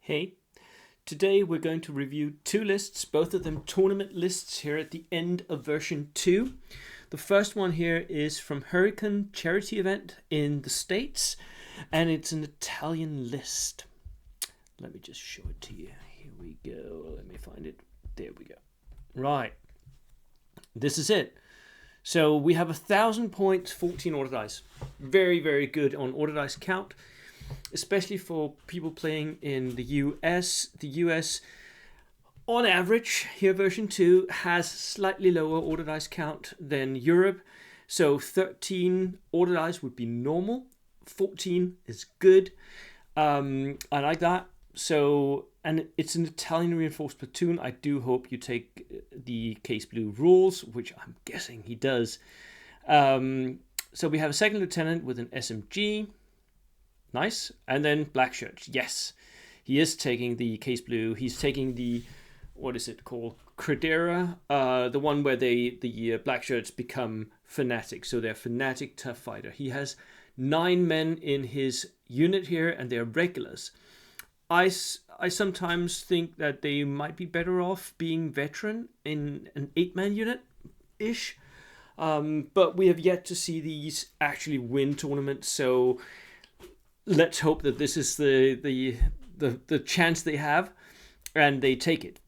Hey, today we're going to review two lists, both of them tournament lists here at the end of version 2. The first one here is from Hurricane charity event in the States, and it's an Italian list. Let me just show it to you. Here we go. Let me find it. There we go. Right. This is it. So we have 1,000 points, 14 order dice. Very, very good on order dice count, especially for people playing in the US. The US, on average, here version 2 has slightly lower order dice count than Europe. So 13 order dice would be normal. 14 is good. I like that. So, and it's an Italian reinforced platoon. I do hope you take the Case Blue rules, which I'm guessing he does. So we have a second lieutenant with an SMG. Nice. And then black shirts. Yes, he is taking the Case Blue. He's taking the, what is it called? Credera, the one where the black shirts become fanatic. So they're fanatic tough fighter. He has 9 men in his unit here, and they're regulars. I sometimes think that they might be better off being veteran in an 8-man unit-ish. But we have yet to see these actually win tournaments, so let's hope that this is the chance they have, and they take it.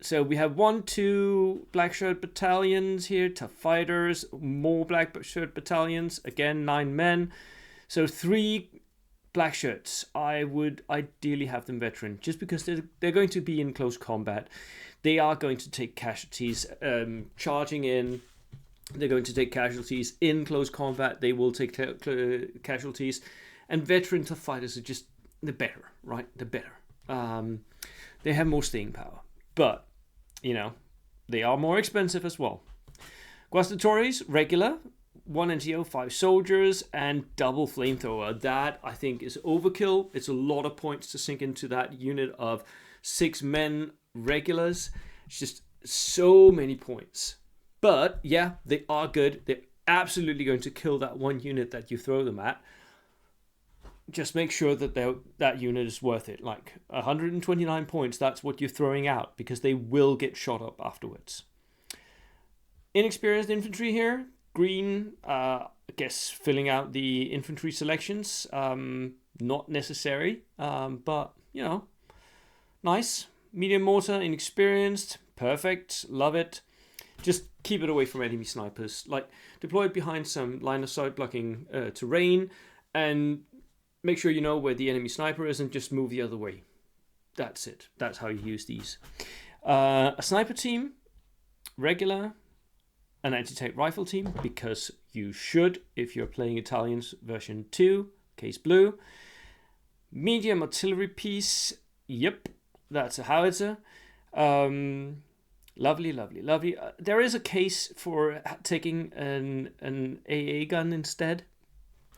So we have 2 black shirt battalions here, tough fighters, more black shirt battalions, again 9 men. So 3 black shirts. I would ideally have them veteran, just because they're going to be in close combat. They are going to take casualties, charging in. They're going to take casualties in close combat. They will take casualties. And veteran tough fighters are just, they're better, right? They're better. They have more staying power. But, you know, they are more expensive as well. Guastatories, regular. 1 NGO, 5 soldiers, and double flamethrower. That, I think, is overkill. It's a lot of points to sink into that unit of 6 men regulars. It's just so many points. But, yeah, they are good. They're absolutely going to kill that one unit that you throw them at. Just make sure that that unit is worth it. Like 129 points, that's what you're throwing out, because they will get shot up afterwards. Inexperienced infantry here. Green, I guess filling out the infantry selections. Not necessary, but, you know, nice. Medium mortar, inexperienced, perfect, love it. Just keep it away from enemy snipers. Like, deploy it behind some line of sight blocking terrain, and make sure you know where the enemy sniper is, and just move the other way. That's it. That's how you use these. A sniper team, regular. An anti-tank rifle team, because you should if you're playing Italians version 2, Case Blue. Medium artillery piece, yep, that's a howitzer. Lovely, lovely, lovely. There is a case for taking an AA gun instead,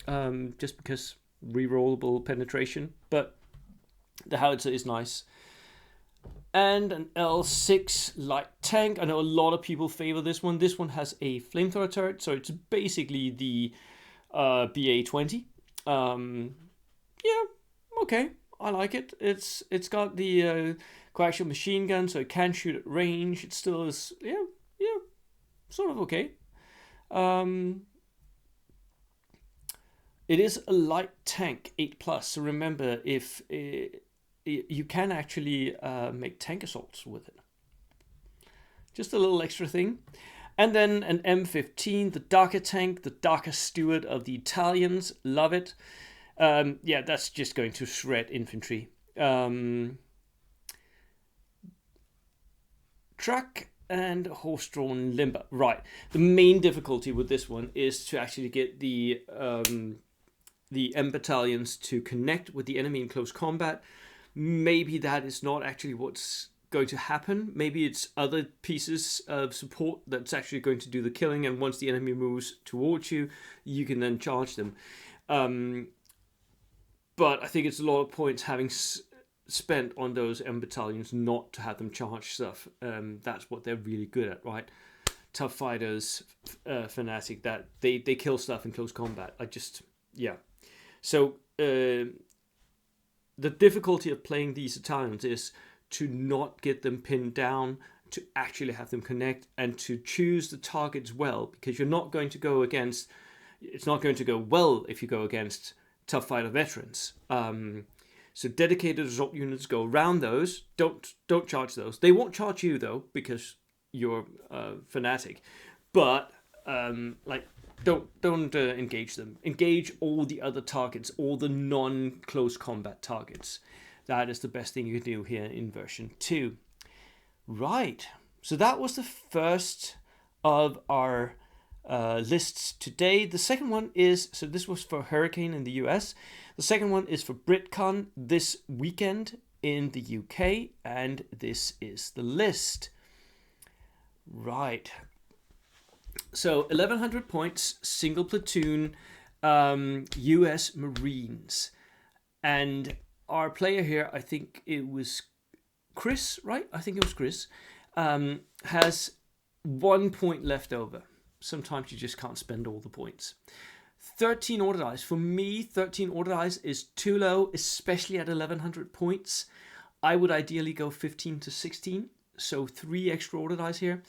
just because rerollable penetration, but the howitzer is nice. And an L6 light tank. I know a lot of people favor this one. This one has a flamethrower turret, so it's basically the BA-20. Yeah, okay, I like it. It's got the coaxial machine gun, so it can shoot at range. It still is, yeah, sort of okay. It is a light tank, 8+. So remember, if you can actually make tank assaults with it. Just a little extra thing. And then an M15, the darker tank, the darker steward of the Italians. Love it. Yeah, that's just going to shred infantry. Truck and horse-drawn limber. Right. The main difficulty with this one is to actually get the M battalions to connect with the enemy in close combat. Maybe that is not actually what's going to happen. Maybe it's other pieces of support that's actually going to do the killing, and once the enemy moves towards you, you can then charge them. But I think it's a lot of points having spent on those M battalions not to have them charge stuff. That's what they're really good at, right? Tough fighters, fanatic, that they kill stuff in close combat. So the difficulty of playing these Italians is to not get them pinned down, to actually have them connect, and to choose the targets well, because you're not going to go against. It's not going to go well if you go against tough fighter veterans. So dedicated assault units go around those. Don't charge those. They won't charge you though, because you're fanatic. But don't engage them. Engage all the other targets, all the non-close combat targets. That is the best thing you can do here in version 2. Right. So that was the first of our lists today. The second one is, so this was for Hurricane in the US. The second one is for BritCon this weekend in the UK, and this is the list. Right. So 1100 points, single platoon, US Marines. And our player here, I think it was Chris, right? I think it was Chris, has 1 point left over. Sometimes you just can't spend all the points. 13 order dice. For me, 13 order dice is too low, especially at 1100 points. I would ideally go 15 to 16. So 3 extra order dice here.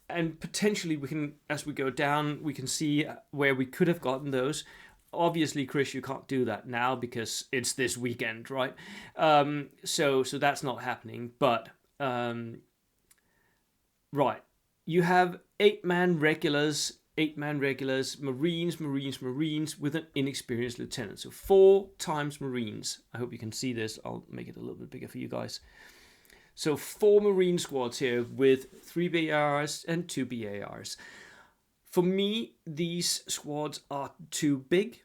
And potentially we can, as we go down, we can see where we could have gotten those. Obviously, Chris, you can't do that now because it's this weekend, right? So that's not happening. But, right. You have 8-man regulars, Marines with an inexperienced lieutenant. So 4 times Marines. I hope you can see this. I'll make it a little bit bigger for you guys. So 4 Marine squads here with 3 BARs and 2 BARs. For me, these squads are too big.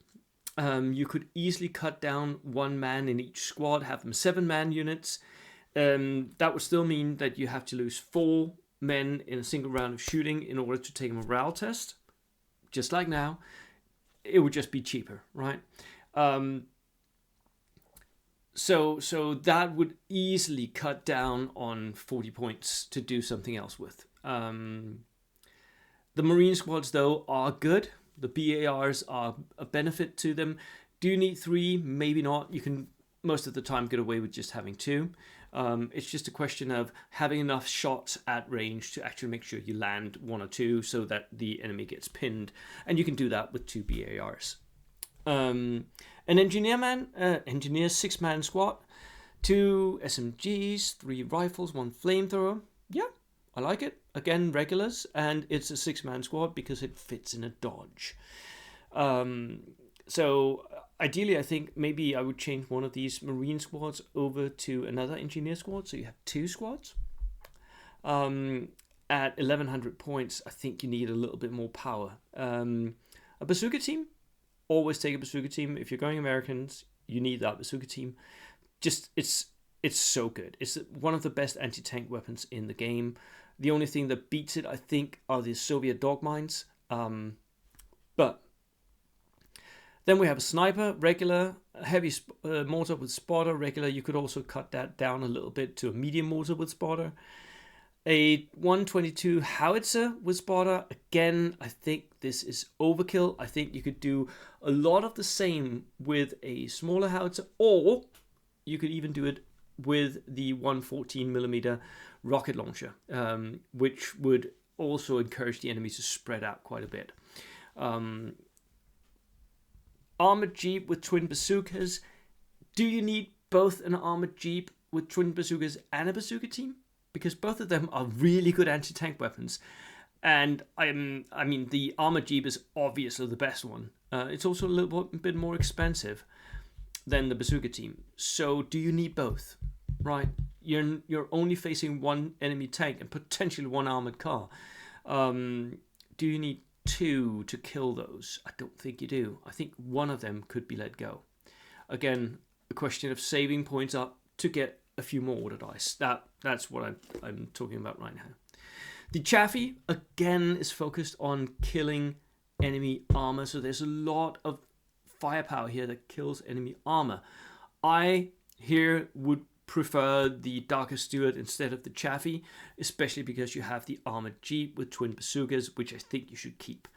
You could easily cut down 1 man in each squad, have them 7-man units. That would still mean that you have to lose 4 men in a single round of shooting in order to take a morale test. Just like now, it would just be cheaper, right? So that would easily cut down on 40 points to do something else with. The Marine squads, though, are good. The BARs are a benefit to them. Do you need 3? Maybe not. You can most of the time get away with just having 2. It's just a question of having enough shots at range to actually make sure you land 1 or 2 so that the enemy gets pinned. And you can do that with 2 BARs. An engineer 6-man squad, 2 SMGs, 3 rifles, 1 flamethrower. Yeah, I like it. Again, regulars, and it's a 6-man squad because it fits in a dodge. So ideally, I think maybe I would change one of these Marine squads over to another engineer squad, so you have 2 squads. At 1100 points, I think you need a little bit more power. A bazooka team. Always take a bazooka team. If you're going Americans, you need that bazooka team. Just it's so good. It's one of the best anti-tank weapons in the game. The only thing that beats it, I think, are the Soviet dog mines. But then we have a sniper, regular, a heavy mortar with spotter, regular. You could also cut that down a little bit to a medium mortar with spotter. A 122 howitzer with spotter. Again, I think this is overkill. I think you could do a lot of the same with a smaller howitzer, or you could even do it with the 114mm rocket launcher, which would also encourage the enemy to spread out quite a bit. Armored jeep with twin bazookas. Do you need both an armored jeep with twin bazookas and a bazooka team? Because both of them are really good anti-tank weapons. And I mean, the armored jeep is obviously the best one. It's also a little bit more expensive than the bazooka team. So do you need both? Right? You're only facing 1 enemy tank and potentially 1 armored car. Do you need 2 to kill those? I don't think you do. I think 1 of them could be let go. Again, a question of saving points up to get a few more order dice. That's what I'm talking about right now. The Chaffee, again, is focused on killing enemy armor. So there's a lot of firepower here that kills enemy armor. I here would prefer the Darker Steward instead of the Chaffee, especially because you have the armored jeep with twin bazookas, which I think you should keep.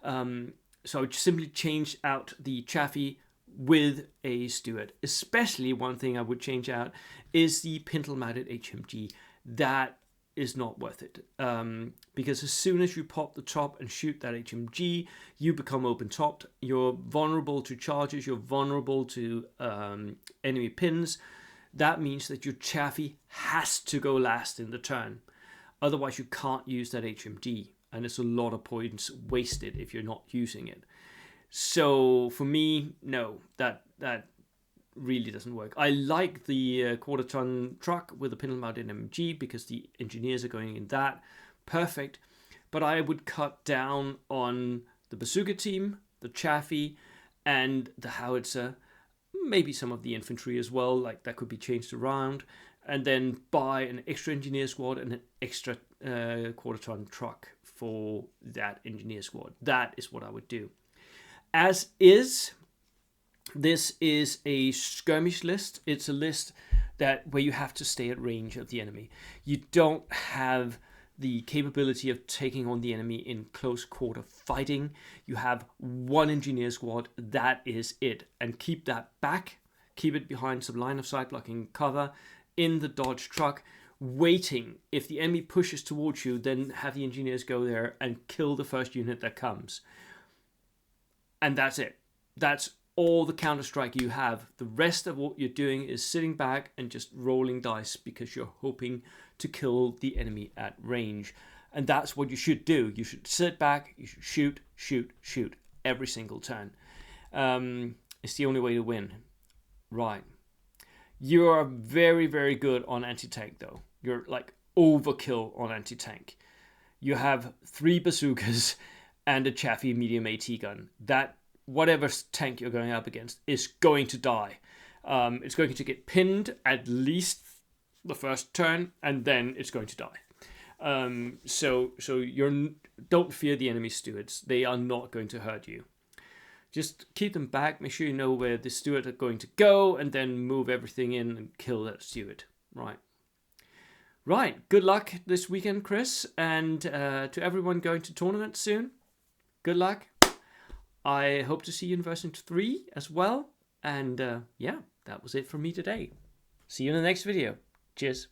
So I would simply change out the Chaffee with a Steward. Especially one thing I would change out is the pintle mounted HMG. That is not worth it, because as soon as you pop the top and shoot that HMG, you become open topped. You're vulnerable to charges, you're vulnerable to enemy pins. That means that your chaffee has to go last in the turn, otherwise you can't use that HMG, and it's a lot of points wasted if you're not using it. So for me, no, that really doesn't work. I like the quarter ton truck with the pintle mounted MG because the engineers are going in that. Perfect. But I would cut down on the bazooka team, the chaffee, and the howitzer. Maybe some of the infantry as well, like that could be changed around. And then buy an extra engineer squad and an extra quarter ton truck for that engineer squad. That is what I would do. As is, this is a skirmish list. It's a list where you have to stay at range of the enemy. You don't have the capability of taking on the enemy in close quarter fighting. You have one engineer squad. That is it. And keep that back. Keep it behind some line of sight blocking cover in the Dodge truck, waiting. If the enemy pushes towards you, then have the engineers go there and kill the first unit that comes. And that's it. That's all the counter-strike you have. The rest of what you're doing is sitting back and just rolling dice because you're hoping to kill the enemy at range. And that's what you should do. You should sit back, you should shoot, shoot, shoot every single turn. It's the only way to win. Right. You are very, very good on anti-tank though. You're like overkill on anti-tank. You have 3 bazookas and a Chaffee medium AT gun. That whatever tank you're going up against is going to die. It's going to get pinned at least the first turn, and then it's going to die. So don't fear the enemy stewards. They are not going to hurt you. Just keep them back. Make sure you know where the steward are going to go, and then move everything in and kill that steward. Right. Good luck this weekend, Chris, and to everyone going to tournaments soon. Good luck. I hope to see you in version 3 as well. And yeah, that was it from me today. See you in the next video. Cheers.